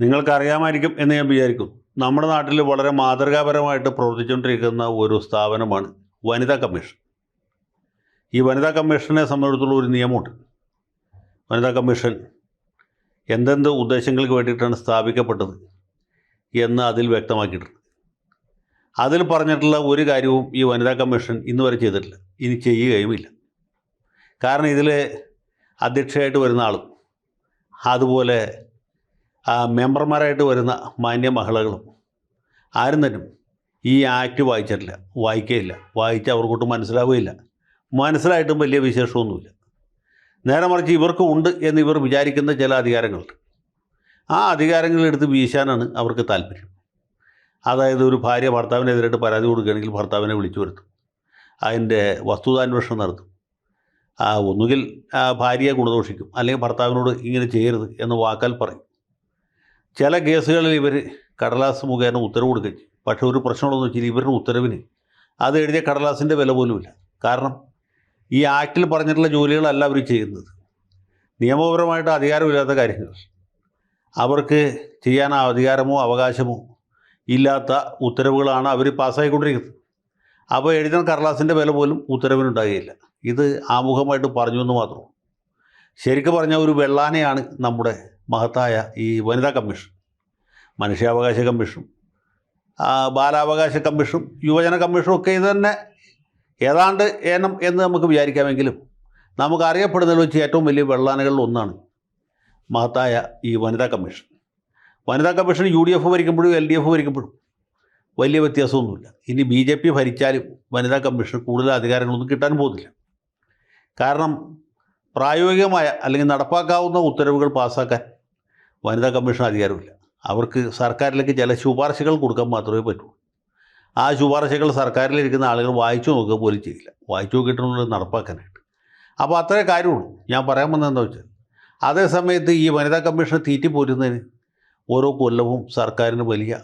നിങ്ങൾക്കറിയാമായിരിക്കും എന്ന് ഞാൻ വിചാരിക്കുന്നു. നമ്മുടെ നാട്ടിൽ വളരെ മാതൃകാപരമായിട്ട് പ്രവർത്തിച്ചുകൊണ്ടിരിക്കുന്ന ഒരു സ്ഥാപനമാണ് വനിതാ കമ്മീഷൻ. ഈ വനിതാ കമ്മീഷനെ സംബന്ധിച്ചിടത്തോളം ഒരു നിയമമുണ്ട്. വനിതാ കമ്മീഷൻ എന്തെന്ത് ഉദ്ദേശങ്ങൾക്ക് വേണ്ടിയിട്ടാണ് സ്ഥാപിക്കപ്പെട്ടത് എന്ന് അതിൽ വ്യക്തമാക്കിയിട്ടുണ്ട്. അതിൽ പറഞ്ഞിട്ടുള്ള ഒരു കാര്യവും ഈ വനിതാ കമ്മീഷൻ ഇന്ന് വരെ ചെയ്തിട്ടില്ല, ഇനി ചെയ്യുകയുമില്ല. കാരണം ഇതിൽ അധ്യക്ഷയായിട്ട് വരുന്ന ആളും അതുപോലെ മെമ്പർമാരായിട്ട് വരുന്ന മാന്യ മഹിളകളും ആരും തന്നെ ഈ ആക്ട് വായിച്ചിട്ടില്ല, വായിക്കുകയില്ല. വായിച്ച് അവർക്കൊട്ട് മനസ്സിലാവുകയില്ല. മനസ്സിലായിട്ടും വലിയ വിശേഷമൊന്നുമില്ല. നേരെ മറിച്ച് ഇവർക്ക് ഉണ്ട് എന്ന് ഇവർ വിചാരിക്കുന്ന ചില അധികാരങ്ങളുണ്ട്. ആ അധികാരങ്ങളെടുത്ത് വീശാനാണ് അവർക്ക് താല്പര്യം. അതായത് ഒരു ഭാര്യ ഭർത്താവിനെതിരായിട്ട് പരാതി കൊടുക്കുകയാണെങ്കിൽ ഭർത്താവിനെ വിളിച്ചു വരുത്തും, അതിൻ്റെ വസ്തുതാന്വേഷണം നടത്തും. ഒന്നുകിൽ ഭാര്യയെ ഗുണദോഷിക്കും, അല്ലെങ്കിൽ ഭർത്താവിനോട് ഇങ്ങനെ ചെയ്യരുത് എന്ന് വാക്കാൽ പറയും. ചില കേസുകളിൽ ഇവർ കടലാസ് മുഖേന ഉത്തരവ് കൊടുക്കുകയും ചെയ്യും. പക്ഷേ ഒരു പ്രശ്നമുള്ളതെന്ന് വെച്ചാൽ ഇവരുടെ ഉത്തരവിന് അത് എഴുതിയ കടലാസിൻ്റെ വില പോലുമില്ല. കാരണം ഈ ആക്റ്റിൽ പറഞ്ഞിട്ടുള്ള ജോലികളല്ല അവർ ചെയ്യുന്നത്. നിയമപരമായിട്ട് അധികാരമില്ലാത്ത കാര്യങ്ങൾ അവർക്ക് ചെയ്യാൻ അധികാരമോ അവകാശമോ ഇല്ലാത്ത ഉത്തരവുകളാണ് അവർ പാസ്സായിക്കൊണ്ടിരിക്കുന്നത്. അപ്പോൾ എഴുതുന്ന കടലാസിൻ്റെ വില പോലും ഉത്തരവിനുണ്ടാകുകയില്ല. ഇത് ആമുഖമായിട്ട് പറഞ്ഞു എന്ന് മാത്രം. ശരിക്കും പറഞ്ഞാൽ ഒരു വെള്ളാനയാണ് നമ്മുടെ മഹത്തായ ഈ വനിതാ കമ്മീഷൻ. മനുഷ്യാവകാശ കമ്മീഷനും ബാലാവകാശ കമ്മീഷനും യുവജന കമ്മീഷനും ഒക്കെ ഇത് തന്നെ ഏതാണ്ട് ഏനം എന്ന് നമുക്ക് വിചാരിക്കാമെങ്കിലും നമുക്ക് അറിയപ്പെടുന്നതിൽ വെച്ച് ഏറ്റവും വലിയ വെള്ളാനകളിൽ ഒന്നാണ് മഹത്തായ ഈ വനിതാ കമ്മീഷൻ. വനിതാ കമ്മീഷൻ UDF ഭരിക്കുമ്പോഴും LDF ഭരിക്കുമ്പോഴും വലിയ വ്യത്യാസമൊന്നുമില്ല. ഇനി BJP ഭരിച്ചാലും വനിതാ കമ്മീഷൻ കൂടുതൽ അധികാരങ്ങളൊന്നും കിട്ടാൻ പോകുന്നില്ല. കാരണം പ്രായോഗികമായ അല്ലെങ്കിൽ നടപ്പാക്കാവുന്ന ഉത്തരവുകൾ പാസ്സാക്കാൻ വനിതാ കമ്മീഷൻ അധികാരമില്ല. അവർക്ക് സർക്കാരിലേക്ക് ചില ശുപാർശകൾ കൊടുക്കാൻ മാത്രമേ പറ്റൂ. ആ ശുപാർശകൾ സർക്കാരിലിരിക്കുന്ന ആളുകൾ വായിച്ചു നോക്കുക പോലും ചെയ്യില്ല, വായിച്ചു നോക്കിയിട്ടുള്ളത് നടപ്പാക്കാനായിട്ട്. അപ്പോൾ അത്രേ കാര്യമുള്ളൂ. ഞാൻ പറയാൻ വന്നതെന്താ വെച്ചാൽ, അതേ സമയത്ത് ഈ വനിതാ കമ്മീഷനെ തീറ്റിപ്പോരുന്നതിന് ഓരോ കൊല്ലവും സർക്കാരിന് വലിയ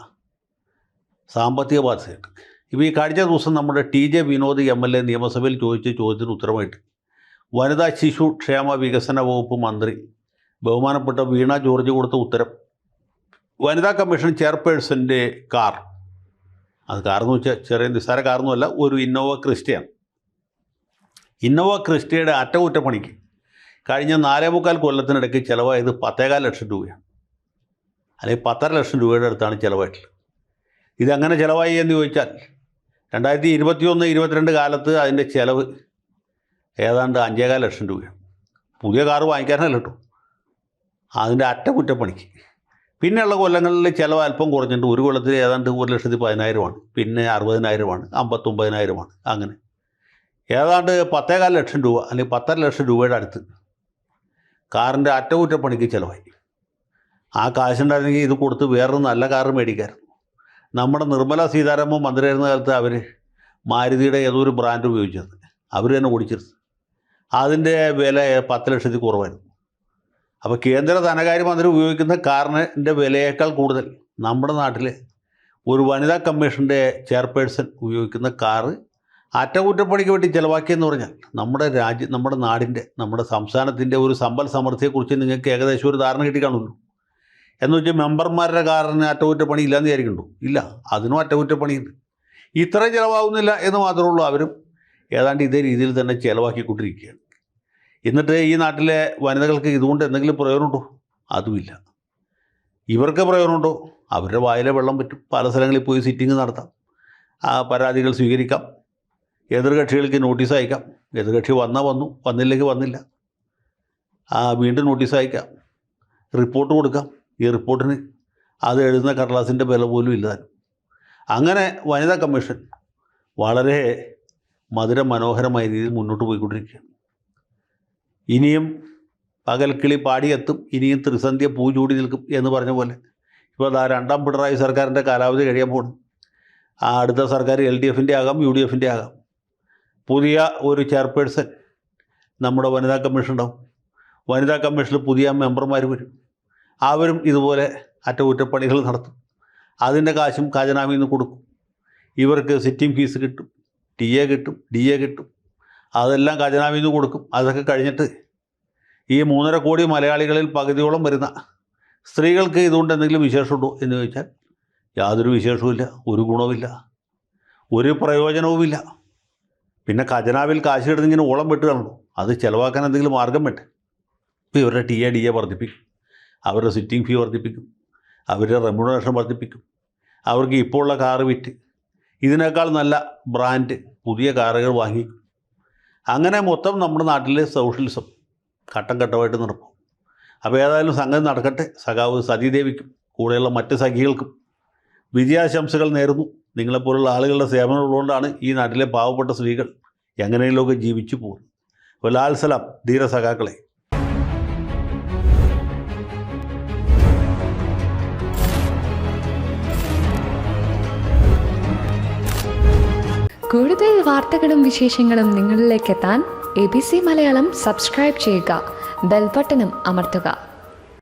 സാമ്പത്തിക ബാധ്യതയുണ്ട്. ഇപ്പോൾ ഈ കഴിഞ്ഞ ദിവസം നമ്മുടെ TJ വിനോദ് MLA നിയമസഭയിൽ ചോദിച്ച ചോദ്യത്തിന് ഉത്തരമായിട്ട് വനിതാ ശിശു ക്ഷേമ വികസന വകുപ്പ് മന്ത്രി ബഹുമാനപ്പെട്ട വീണ ജോർജ് കൊടുത്ത ഉത്തരം, വനിതാ കമ്മീഷൻ ചെയർപേഴ്സൻ്റെ കാർ, അത് കാറെന്ന് വെച്ചാൽ ചെറിയ നിസ്സാര കാറൊന്നുമല്ല, ഒരു ഇന്നോവ ക്രിസ്റ്റയാണ്. ഇന്നോവ ക്രിസ്റ്റയുടെ അറ്റകുറ്റപ്പണിക്ക് കഴിഞ്ഞ 4.25 കൊല്ലത്തിനിടയ്ക്ക് ചിലവായത് 10.25 ലക്ഷം രൂപയാണ്, അല്ലെങ്കിൽ 10.5 ലക്ഷം രൂപയുടെ അടുത്താണ് ചിലവായിട്ടുള്ളത്. ഇതെങ്ങനെ ചിലവായി എന്ന് ചോദിച്ചാൽ 2021-22 കാലത്ത് അതിൻ്റെ ചിലവ് ഏതാണ്ട് 5.25 ലക്ഷം രൂപയാണ്. പുതിയ കാറ് വാങ്ങിക്കാനല്ല കേട്ടോ, അതിൻ്റെ അറ്റകുറ്റപ്പണിക്ക്. പിന്നെയുള്ള കൊല്ലങ്ങളിൽ ചിലവ് അല്പം കുറഞ്ഞിട്ട് ഒരു കൊല്ലത്തിൽ ഏതാണ്ട് 1,10,000-ആണ്, പിന്നെ 60,000-ആണ്, 59,000-ആണ്. അങ്ങനെ ഏതാണ്ട് 10.25 ലക്ഷം രൂപ അല്ലെങ്കിൽ 10.5 ലക്ഷം രൂപയുടെ അടുത്ത് കാറിൻ്റെ അറ്റകുറ്റപ്പണിക്ക് ചിലവായി. ആ കാശുണ്ടായിരുന്നെങ്കിൽ ഇത് കൊടുത്ത് വേറൊരു നല്ല കാറ് മേടിക്കാമായിരുന്നു. നമ്മുടെ നിർമ്മല സീതാരാമൻ മന്ത്രിയായിരുന്ന കാലത്ത് അവർ മാരുതിയുടെ ഏതോ ഒരു ബ്രാൻഡ് ഉപയോഗിച്ചത് അവർ തന്നെ ഓടിച്ചിരുന്നു. അതിൻ്റെ വില 10 ലക്ഷത്തിൽ കുറവായിരുന്നു. അപ്പോൾ കേന്ദ്ര ധനകാര്യമന്ത്രി ഉപയോഗിക്കുന്ന കാറിൻ്റെ വിലയേക്കാൾ കൂടുതൽ നമ്മുടെ നാട്ടിലെ ഒരു വനിതാ കമ്മീഷൻ്റെ ചെയർപേഴ്സൺ ഉപയോഗിക്കുന്ന കാറ് അറ്റകുറ്റപ്പണിക്ക് വേണ്ടി ചിലവാക്കിയെന്ന് പറഞ്ഞാൽ നമ്മുടെ നാടിൻ്റെ നമ്മുടെ സംസ്ഥാനത്തിൻ്റെ ഒരു സമ്പൽ സമൃദ്ധിയെക്കുറിച്ച് നിങ്ങൾക്ക് ഏകദേശം ഒരു ധാരണ കിട്ടി കാണുമല്ലോ. എന്ന് വെച്ചാൽ മെമ്പർമാരുടെ കാറിന് അറ്റകുറ്റപ്പണി ഇല്ലയെന്ന് വിചാരിക്കണ്ടോ? ഇല്ല, അതിനും അറ്റകുറ്റപ്പണിയുണ്ട്. ഇത്രയും ചിലവാകുന്നില്ല എന്ന് മാത്രമേ ഉള്ളൂ. അവരും ഏതാണ്ട് ഇതേ രീതിയിൽ തന്നെ ചിലവാക്കിക്കൊണ്ടിരിക്കുകയാണ്. എന്നിട്ട് ഈ നാട്ടിലെ വനിതകൾക്ക് ഇതുകൊണ്ട് എന്തെങ്കിലും പ്രയോജനമുണ്ടോ? അതുമില്ല. ഇവർക്ക് പ്രയോജനമുണ്ടോ? അവരുടെ വായിലെ വെള്ളം പറ്റും. പല സ്ഥലങ്ങളിൽ പോയി സിറ്റിംഗ് നടത്താം, പരാതികൾ സ്വീകരിക്കാം, എതിർകക്ഷികൾക്ക് നോട്ടീസ് അയക്കാം. എതിർകക്ഷി വന്നാൽ വന്നു, വന്നില്ലെങ്കിൽ വന്നില്ല, വീണ്ടും നോട്ടീസ് അയക്കാം, റിപ്പോർട്ട് കൊടുക്കാം. ഈ റിപ്പോർട്ടിന് അത് എഴുതുന്ന കടലാസിൻ്റെ വില പോലും ഇല്ലാതെ അങ്ങനെ വനിതാ കമ്മീഷൻ വളരെ മധുരമനോഹരമായ രീതിയിൽ മുന്നോട്ട് പോയിക്കൊണ്ടിരിക്കുകയാണ്. ഇനിയും പകൽക്കിളി പാടിയെത്തും, ഇനിയും ത്രിസന്ധ്യ പൂ ചൂടി നിൽക്കും എന്ന് പറഞ്ഞ പോലെ ഇപ്പോൾ രണ്ടാം പിണറായി സർക്കാരിൻ്റെ കാലാവധി കഴിയാൻ പോകണം. അടുത്ത സർക്കാർ LDFൻ്റെ ആകാം, UDFൻ്റെ ആകാം. പുതിയ ഒരു ചെയർപേഴ്സൺ നമ്മുടെ വനിതാ കമ്മീഷൻ ഉണ്ടാവും. വനിതാ കമ്മീഷനിൽ പുതിയ മെമ്പർമാർ വരും. അവരും ഇതുപോലെ അറ്റകുറ്റപ്പണികൾ നടത്തും. അതിൻ്റെ കാശും ഖജനാവിൽ നിന്ന് കൊടുക്കും. ഇവർക്ക് സിറ്റിംഗ് ഫീസ് കിട്ടും, TA കിട്ടും, DA കിട്ടും. അതെല്ലാം ഖജനാവിൽ നിന്ന് കൊടുക്കും. അതൊക്കെ കഴിഞ്ഞിട്ട് ഈ 3.5 കോടി മലയാളികളിൽ പകുതിയോളം വരുന്ന സ്ത്രീകൾക്ക് ഇതുകൊണ്ട് എന്തെങ്കിലും വിശേഷമുണ്ടോ എന്ന് ചോദിച്ചാൽ യാതൊരു വിശേഷവുമില്ല, ഒരു ഗുണവുമില്ല, ഒരു പ്രയോജനവുമില്ല. പിന്നെ ഖജനാവിൽ കാശ് കിടന്ന് ഇങ്ങനെ ഓളം വെട്ടുകയാണല്ലോ, അത് ചിലവാക്കാൻ എന്തെങ്കിലും മാർഗം വേണ്ടേ? ഇപ്പോൾ ഇവരുടെ DA വർദ്ധിപ്പിക്കും, അവരുടെ സിറ്റിംഗ് ഫീ വർദ്ധിപ്പിക്കും, അവരുടെ റെമ്യൂണറേഷൻ വർദ്ധിപ്പിക്കും, അവർക്ക് ഇപ്പോൾ ഉള്ള കാറ് വിറ്റ് ഇതിനേക്കാൾ നല്ല ബ്രാൻഡ് പുതിയ കാറുകൾ വാങ്ങിക്കും. അങ്ങനെ മൊത്തം നമ്മുടെ നാട്ടിലെ സോഷ്യലിസം ഘട്ടം ഘട്ടമായിട്ട് നടക്കും. അപ്പോൾ ഏതായാലും സംഗതി നടക്കട്ടെ. സഖാവ് സതീദേവിക്കും കൂടെയുള്ള മറ്റ് സഖികൾക്കും വിജയാശംസകൾ നേരുന്നു. നിങ്ങളെപ്പോലുള്ള ആളുകളുടെ സേവനം ഉള്ളതുകൊണ്ടാണ് ഈ നാട്ടിലെ പാവപ്പെട്ട സ്ത്രീകൾ എങ്ങനെയെങ്കിലുമൊക്കെ ജീവിച്ചു പോകുന്നത്. അപ്പോൾ ലാൽ സലാം ധീര സഖാക്കളെ. കൂടുതൽ വാർത്തകളും വിശേഷങ്ങളും നിങ്ങളിലേക്ക് എത്താൻ ABC മലയാളം സബ്സ്ക്രൈബ് ചെയ്യുക, ബെൽ ബട്ടണും അമർത്തുക.